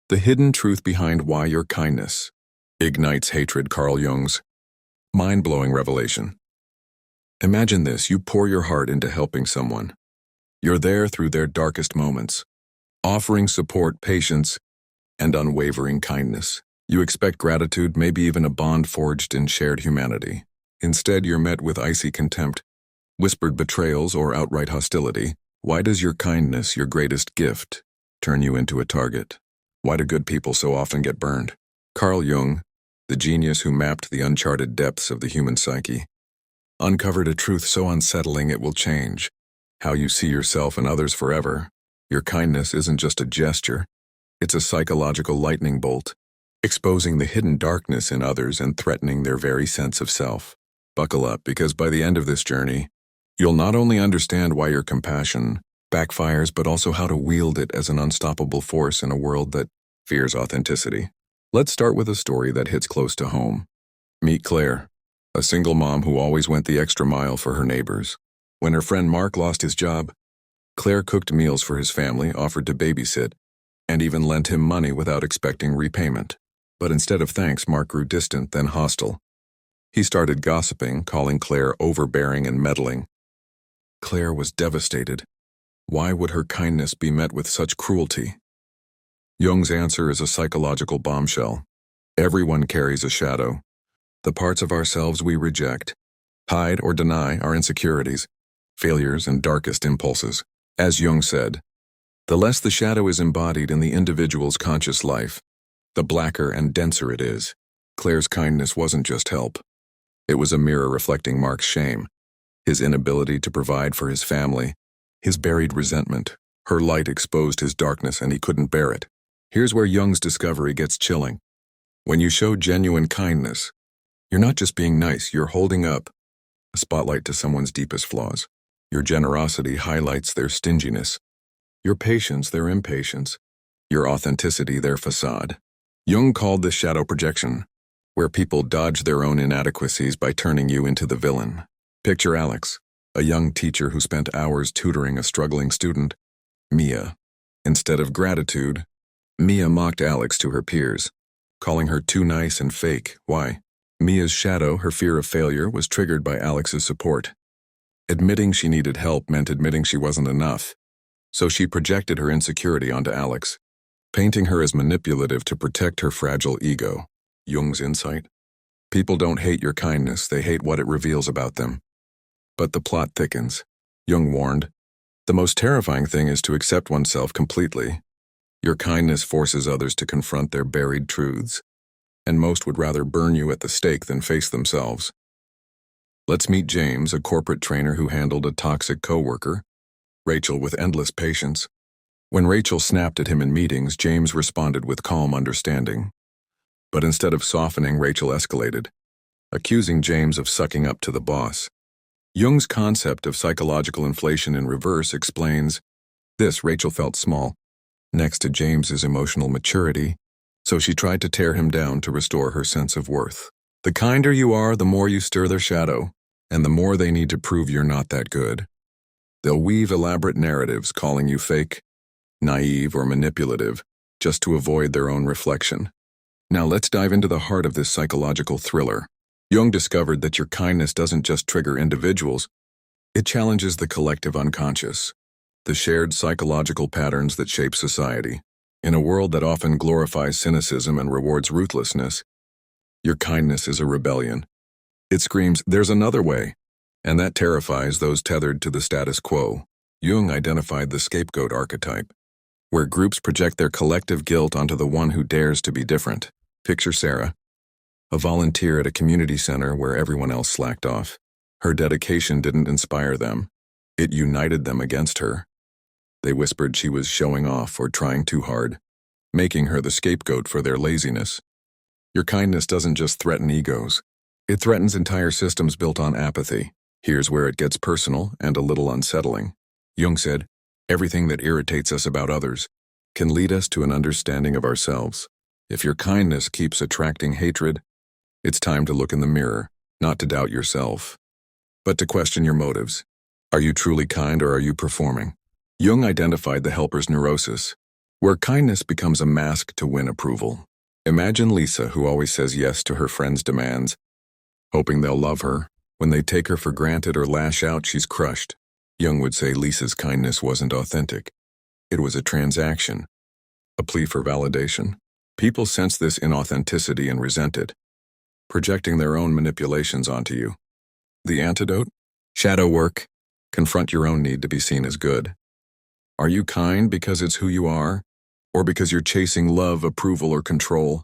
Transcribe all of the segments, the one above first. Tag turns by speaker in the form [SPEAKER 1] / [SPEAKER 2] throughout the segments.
[SPEAKER 1] The hidden truth behind why your kindness ignites hatred. Carl Jung's mind-blowing revelation. Imagine this: you pour your heart into helping someone. You're there through their darkest moments, offering support, patience, and unwavering kindness. You expect gratitude, maybe even a bond forged in shared humanity. Instead, you're met with icy contempt, whispered betrayals, or outright hostility. Why does your kindness, your greatest gift, turn you into a target? Why do good people so often get burned? Carl Jung, the genius who mapped the uncharted depths of the human psyche, uncovered a truth so unsettling it will change how you see yourself and others forever. Your kindness isn't just a gesture, it's a psychological lightning bolt, exposing the hidden darkness in others and threatening their very sense of self. Buckle up, because by the end of this journey, you'll not only understand why your compassion backfires, but also how to wield it as an unstoppable force in a world that fears authenticity. Let's start with a story that hits close to home. Meet Claire, a single mom who always went the extra mile for her neighbors. When her friend Mark lost his job, Claire cooked meals for his family, offered to babysit, and even lent him money without expecting repayment. But instead of thanks, Mark grew distant, then hostile. He started gossiping, calling Claire overbearing and meddling. Claire was devastated. Why would her kindness be met with such cruelty? Jung's answer is a psychological bombshell. Everyone carries a shadow. The parts of ourselves we reject, hide, or deny, our insecurities, failures, and darkest impulses. As Jung said, the less the shadow is embodied in the individual's conscious life, the blacker and denser it is. Claire's kindness wasn't just help. It was a mirror reflecting Mark's shame, his inability to provide for his family, his buried resentment. Her light exposed his darkness, and he couldn't bear it. Here's where Jung's discovery gets chilling. When you show genuine kindness, you're not just being nice, you're holding up a spotlight to someone's deepest flaws. Your generosity highlights their stinginess, your patience their impatience, your authenticity their facade. Jung called this shadow projection, where people dodge their own inadequacies by turning you into the villain. Picture Alex, a young teacher who spent hours tutoring a struggling student. Mia. Instead of gratitude, Mia mocked Alex to her peers, calling her too nice and fake. Why? Mia's shadow, her fear of failure, was triggered by Alex's support. Admitting she needed help meant admitting she wasn't enough, so she projected her insecurity onto Alex, painting her as manipulative to protect her fragile ego. Jung's insight: people don't hate your kindness, they hate what it reveals about them. But the plot thickens. Jung warned, the most terrifying thing is to accept oneself completely. Your kindness forces others to confront their buried truths, and most would rather burn you at the stake than face themselves. Let's meet James, a corporate trainer who handled a toxic coworker, Rachel, with endless patience. When Rachel snapped at him in meetings, James responded with calm understanding. But instead of softening, Rachel escalated, accusing James of sucking up to the boss. Jung's concept of psychological inflation in reverse explains this: Rachel felt small next to James's emotional maturity, so she tried to tear him down to restore her sense of worth. The kinder you are, the more you stir their shadow, and the more they need to prove you're not that good. They'll weave elaborate narratives calling you fake, naive, or manipulative, just to avoid their own reflection. Now let's dive into the heart of this psychological thriller. Jung discovered that your kindness doesn't just trigger individuals, it challenges the collective unconscious, the shared psychological patterns that shape society. In a world that often glorifies cynicism and rewards ruthlessness, your kindness is a rebellion. It screams, there's another way, and that terrifies those tethered to the status quo. Jung identified the scapegoat archetype, where groups project their collective guilt onto the one who dares to be different. Picture Sarah, a volunteer at a community center where everyone else slacked off. Her dedication didn't inspire them. It united them against her. They whispered she was showing off or trying too hard, making her the scapegoat for their laziness. Your kindness doesn't just threaten egos. It threatens entire systems built on apathy. Here's where it gets personal and a little unsettling. Jung said, everything that irritates us about others can lead us to an understanding of ourselves. If your kindness keeps attracting hatred, it's time to look in the mirror, not to doubt yourself, but to question your motives. Are you truly kind, or are you performing? Jung identified the helper's neurosis, where kindness becomes a mask to win approval. Imagine Lisa, who always says yes to her friends' demands, hoping they'll love her. When they take her for granted or lash out, she's crushed. Jung would say Lisa's kindness wasn't authentic. It was a transaction, a plea for validation. People sense this inauthenticity and resent it, projecting their own manipulations onto you. The antidote? Shadow work. Confront your own need to be seen as good. Are you kind because it's who you are, or because you're chasing love, approval, or control?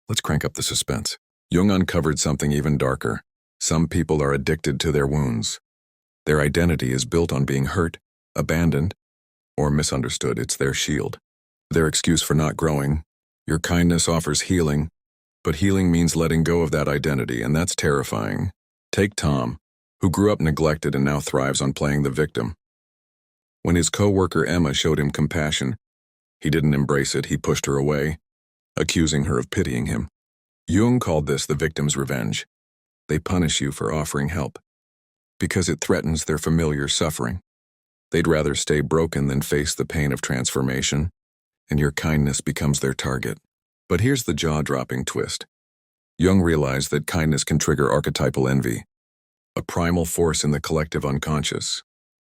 [SPEAKER 1] Let's crank up the suspense. Jung uncovered something even darker. Some people are addicted to their wounds. Their identity is built on being hurt, abandoned, or misunderstood. It's their shield, their excuse for not growing. Your kindness offers healing, but healing means letting go of that identity, and that's terrifying. Take Tom, who grew up neglected and now thrives on playing the victim. When his co-worker Emma showed him compassion, he didn't embrace it, he pushed her away, accusing her of pitying him. Jung called this the victim's revenge. They punish you for offering help, because it threatens their familiar suffering. They'd rather stay broken than face the pain of transformation, and your kindness becomes their target. But here's the jaw-dropping twist. Jung realized that kindness can trigger archetypal envy, a primal force in the collective unconscious.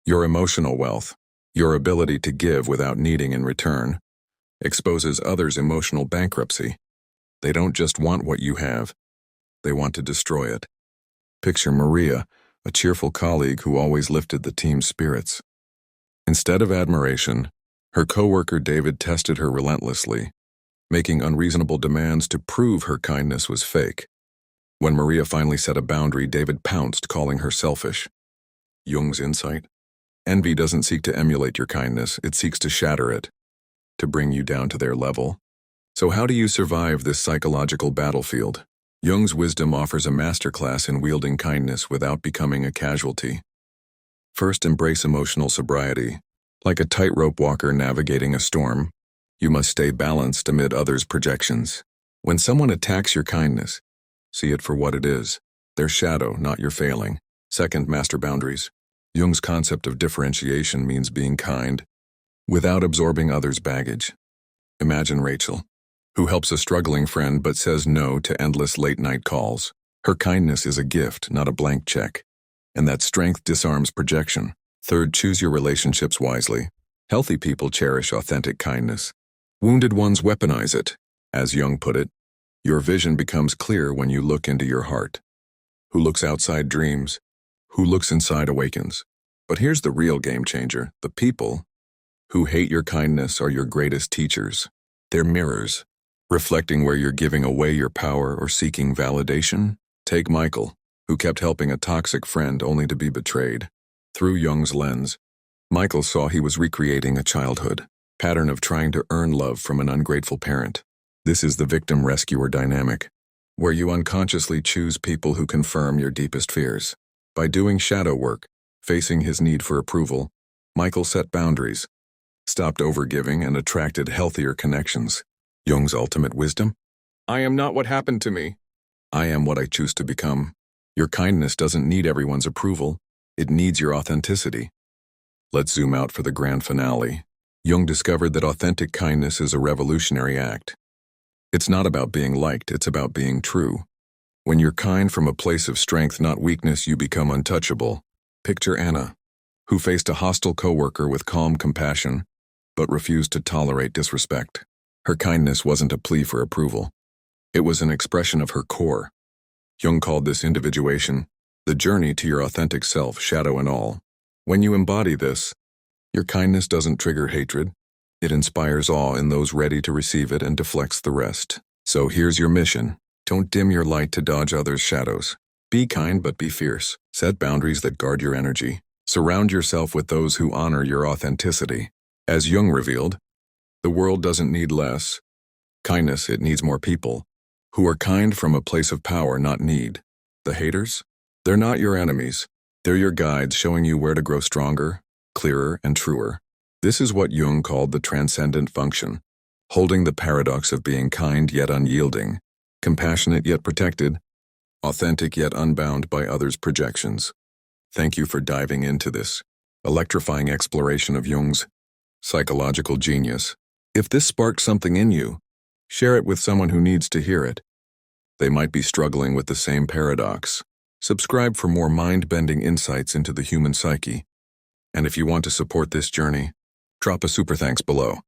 [SPEAKER 1] Your emotional wealth, your ability to give without needing in return, exposes others' emotional bankruptcy. They don't just want what you have, they want to destroy it. Picture Maria, a cheerful colleague who always lifted the team's spirits. Instead of admiration, her co-worker David tested her relentlessly, making unreasonable demands to prove her kindness was fake. When Maria finally set a boundary, David pounced, calling her selfish. Jung's insight? Envy doesn't seek to emulate your kindness, it seeks to shatter it, to bring you down to their level. So how do you survive this psychological battlefield? Jung's wisdom offers a masterclass in wielding kindness without becoming a casualty. First, embrace emotional sobriety. Like a tightrope walker navigating a storm, you must stay balanced amid others' projections. When someone attacks your kindness, see it for what it is, their shadow, not your failing. Second, master boundaries. Jung's concept of differentiation means being kind without absorbing others' baggage. Imagine Rachel, who helps a struggling friend but says no to endless late-night calls. Her kindness is a gift, not a blank check, and that strength disarms projection. Third, choose your relationships wisely. Healthy people cherish authentic kindness. Wounded ones weaponize it. As Jung put it, your vision becomes clear when you look into your heart. Who looks outside dreams, who looks inside awakens. But here's the real game changer. The people who hate your kindness are your greatest teachers. They're mirrors, reflecting where you're giving away your power or seeking validation. Take Michael, who kept helping a toxic friend only to be betrayed. Through Jung's lens, Michael saw he was recreating a childhood pattern of trying to earn love from an ungrateful parent. This is the victim-rescuer dynamic, where you unconsciously choose people who confirm your deepest fears. By doing shadow work, facing his need for approval, Michael set boundaries, stopped overgiving, and attracted healthier connections. Jung's ultimate wisdom? I am not what happened to me. I am what I choose to become. Your kindness doesn't need everyone's approval. It needs your authenticity. Let's zoom out for the grand finale. Jung discovered that authentic kindness is a revolutionary act. It's not about being liked, it's about being true. When you're kind from a place of strength, not weakness, you become untouchable. Picture Anna, who faced a hostile coworker with calm compassion, but refused to tolerate disrespect. Her kindness wasn't a plea for approval. It was an expression of her core. Jung called this individuation, the journey to your authentic self, shadow and all. When you embody this, your kindness doesn't trigger hatred. It inspires awe in those ready to receive it and deflects the rest. So here's your mission. Don't dim your light to dodge others' shadows. Be kind but be fierce. Set boundaries that guard your energy. Surround yourself with those who honor your authenticity. As Jung revealed, the world doesn't need less kindness, it needs more people who are kind from a place of power, not need. The haters? They're not your enemies. They're your guides showing you where to grow stronger, clearer, and truer. This is what Jung called the transcendent function, holding the paradox of being kind yet unyielding, compassionate yet protected, authentic yet unbound by others' projections. Thank you for diving into this electrifying exploration of Jung's psychological genius. If this sparked something in you, share it with someone who needs to hear it. They might be struggling with the same paradox. Subscribe for more mind-bending insights into the human psyche. And if you want to support this journey, drop a super thanks below.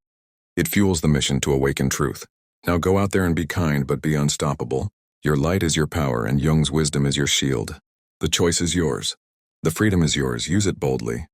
[SPEAKER 1] It fuels the mission to awaken truth. Now go out there and be kind, but be unstoppable. Your light is your power, and Jung's wisdom is your shield. The choice is yours. The freedom is yours. Use it boldly.